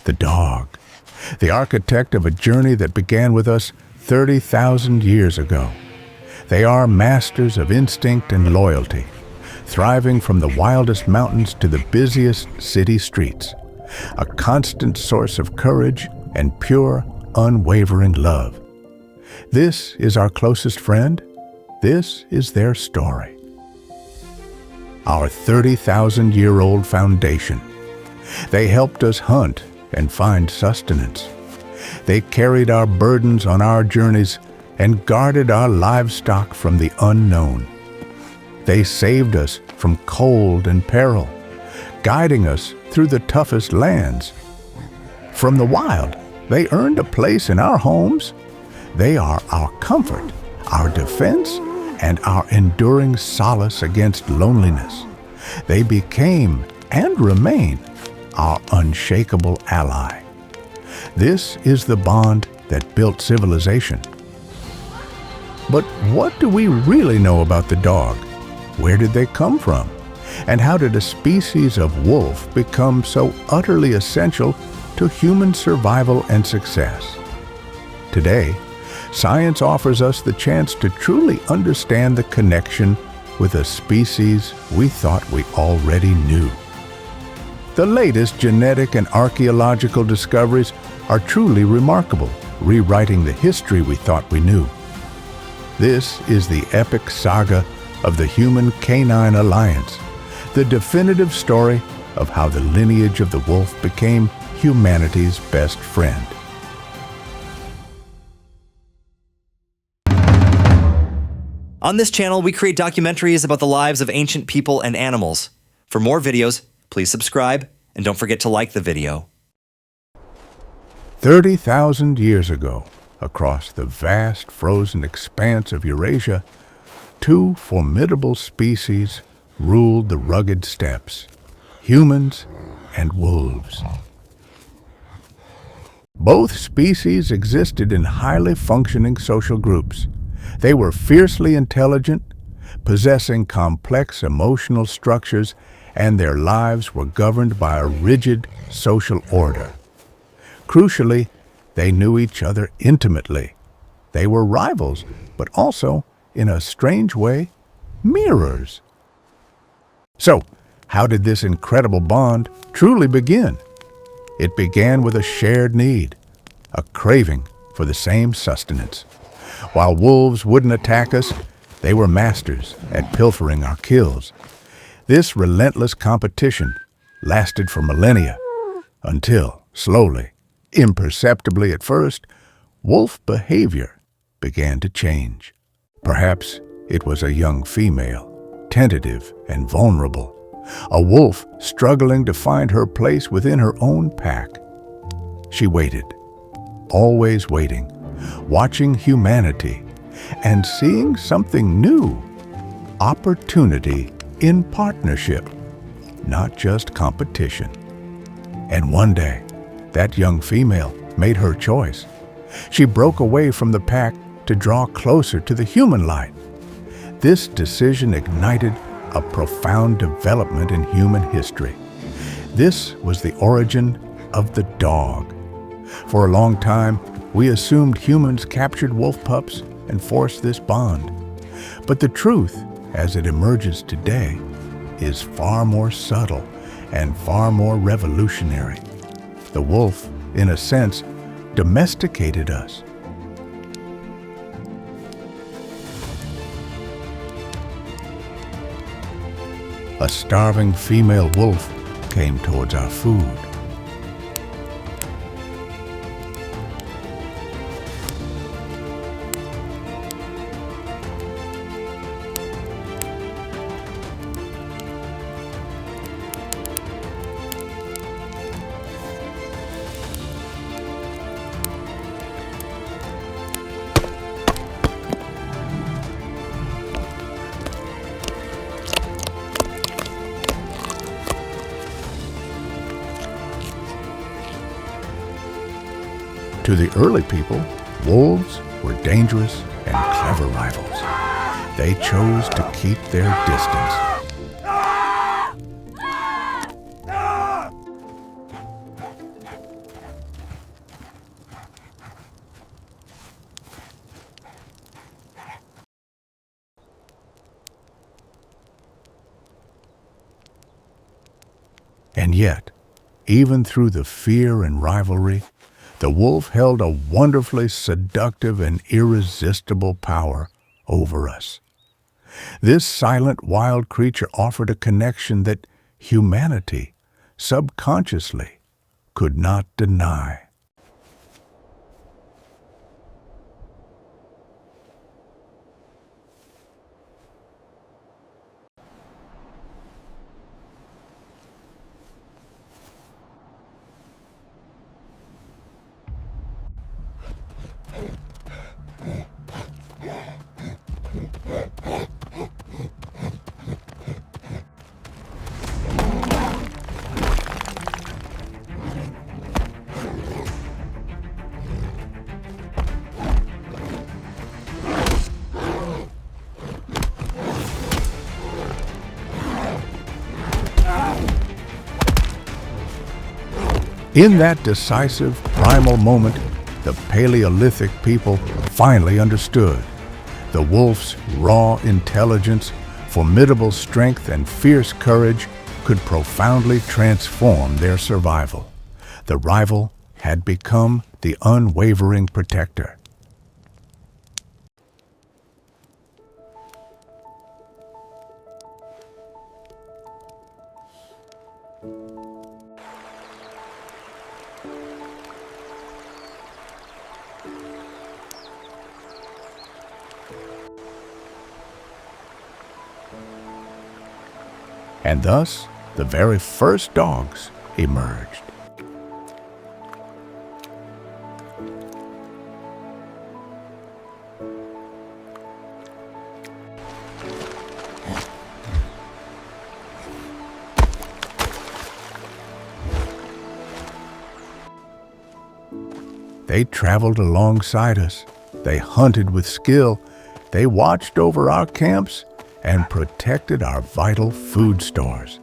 The dog, the architect of a journey that began with us 30,000 years ago. They are masters of instinct and loyalty, thriving from the wildest mountains to the busiest city streets, a constant source of courage and pure, unwavering love. This is our closest friend. This is their story. Our 30,000-year-old foundation. They helped us hunt and find sustenance. They carried our burdens on our journeys and guarded our livestock from the unknown. They saved us from cold and peril, guiding us through the toughest lands. From the wild, they earned a place in our homes. They are our comfort, our defense, and our enduring solace against loneliness. They became and remain our unshakable ally. This is the bond that built civilization. But what do we really know about the dog? Where did they come from? And how did a species of wolf become so utterly essential to human survival and success? Today, science offers us the chance to truly understand the connection with a species we thought we already knew. The latest genetic and archaeological discoveries are truly remarkable, rewriting the history we thought we knew. This is the epic saga of the Human-Canine Alliance, the definitive story of how the lineage of the wolf became humanity's best friend. On this channel, we create documentaries about the lives of ancient people and animals. For more videos, please subscribe and don't forget to like the video. 30,000 years ago, across the vast frozen expanse of Eurasia, two formidable species ruled the rugged steppes, humans and wolves. Both species existed in highly functioning social groups. They were fiercely intelligent, possessing complex emotional structures, and their lives were governed by a rigid social order. Crucially, they knew each other intimately. They were rivals, but also, in a strange way, mirrors. So, how did this incredible bond truly begin? It began with a shared need, a craving for the same sustenance. While wolves wouldn't attack us, they were masters at pilfering our kills. This relentless competition lasted for millennia, until, slowly, imperceptibly at first, wolf behavior began to change. Perhaps it was a young female, tentative and vulnerable, a wolf struggling to find her place within her own pack. She waited, always waiting, watching humanity and seeing something new, opportunity in partnership, not just competition. And one day, that young female made her choice. She broke away from the pack to draw closer to the human light. This decision ignited a profound development in human history. This was the origin of the dog. For a long time, we assumed humans captured wolf pups and forced this bond. But the truth, as it emerges today, is far more subtle and far more revolutionary. The wolf, in a sense, domesticated us. A starving female wolf came towards our food. To the early people, wolves were dangerous and clever rivals. They chose to keep their distance. And yet, even through the fear and rivalry, the wolf held a wonderfully seductive and irresistible power over us. This silent wild creature offered a connection that humanity, subconsciously, could not deny. In that decisive, primal moment, the Paleolithic people finally understood. The wolf's raw intelligence, formidable strength, and fierce courage could profoundly transform their survival. The rival had become the unwavering protector. And thus, the very first dogs emerged. They traveled alongside us. They hunted with skill. They watched over our camps and protected our vital food stores.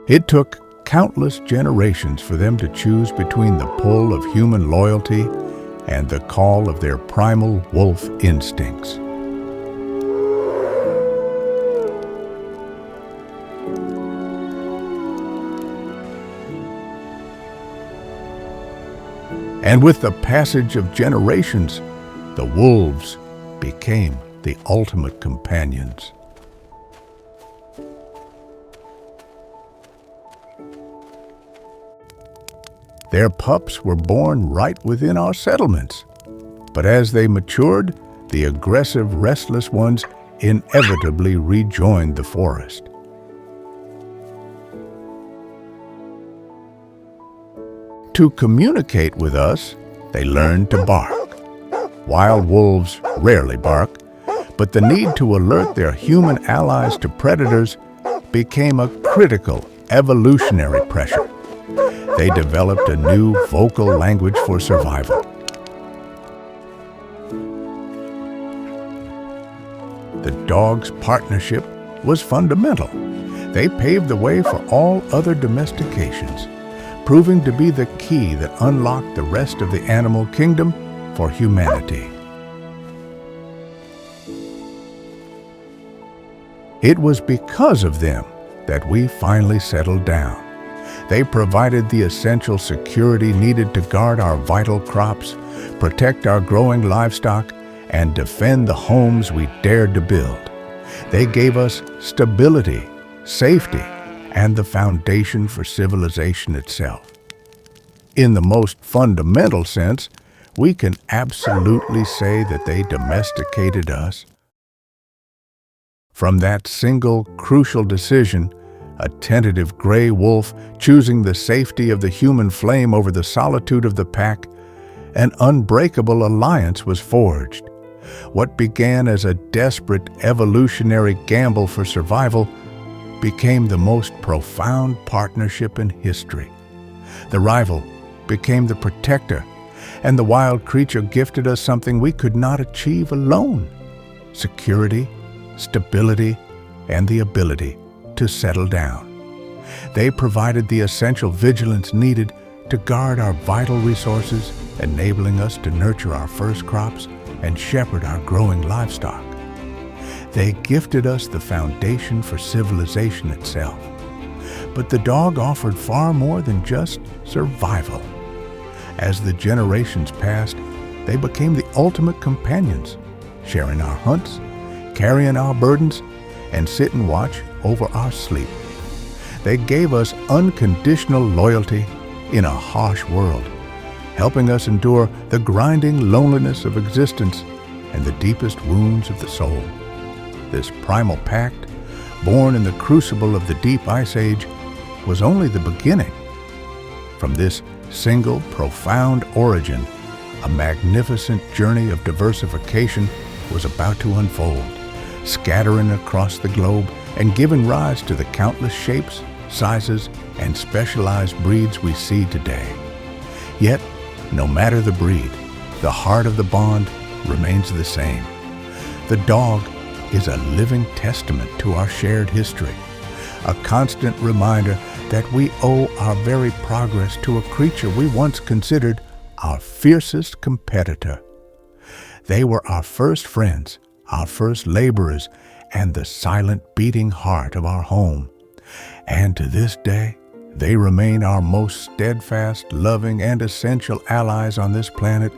It took countless generations for them to choose between the pull of human loyalty and the call of their primal wolf instincts. And with the passage of generations, the wolves became the ultimate companions. Their pups were born right within our settlements, but as they matured, the aggressive, restless ones inevitably rejoined the forest. To communicate with us, they learned to bark. Wild wolves rarely bark, but the need to alert their human allies to predators became a critical evolutionary pressure. They developed a new vocal language for survival. The dogs' partnership was fundamental. They paved the way for all other domestications, proving to be the key that unlocked the rest of the animal kingdom for humanity. It was because of them that we finally settled down. They provided the essential security needed to guard our vital crops, protect our growing livestock, and defend the homes we dared to build. They gave us stability, safety, and the foundation for civilization itself. In the most fundamental sense, we can absolutely say that they domesticated us. From that single crucial decision, a tentative gray wolf choosing the safety of the human flame over the solitude of the pack, an unbreakable alliance was forged. What began as a desperate evolutionary gamble for survival became the most profound partnership in history. The rival became the protector, and the wild creature gifted us something we could not achieve alone: security, stability, and the ability to settle down. They provided the essential vigilance needed to guard our vital resources, enabling us to nurture our first crops and shepherd our growing livestock. They gifted us the foundation for civilization itself. But the dog offered far more than just survival. As the generations passed, they became the ultimate companions, sharing our hunts, carrying our burdens, and sitting watch over our sleep. They gave us unconditional loyalty in a harsh world, helping us endure the grinding loneliness of existence and the deepest wounds of the soul. This primal pact, born in the crucible of the deep ice age, was only the beginning. From this single, profound origin, a magnificent journey of diversification was about to unfold, scattering across the globe and giving rise to the countless shapes, sizes, and specialized breeds we see today. Yet, no matter the breed, the heart of the bond remains the same. The dog is a living testament to our shared history, a constant reminder that we owe our very progress to a creature we once considered our fiercest competitor. They were our first friends, our first laborers, and the silent beating heart of our home. And to this day, they remain our most steadfast, loving, and essential allies on this planet,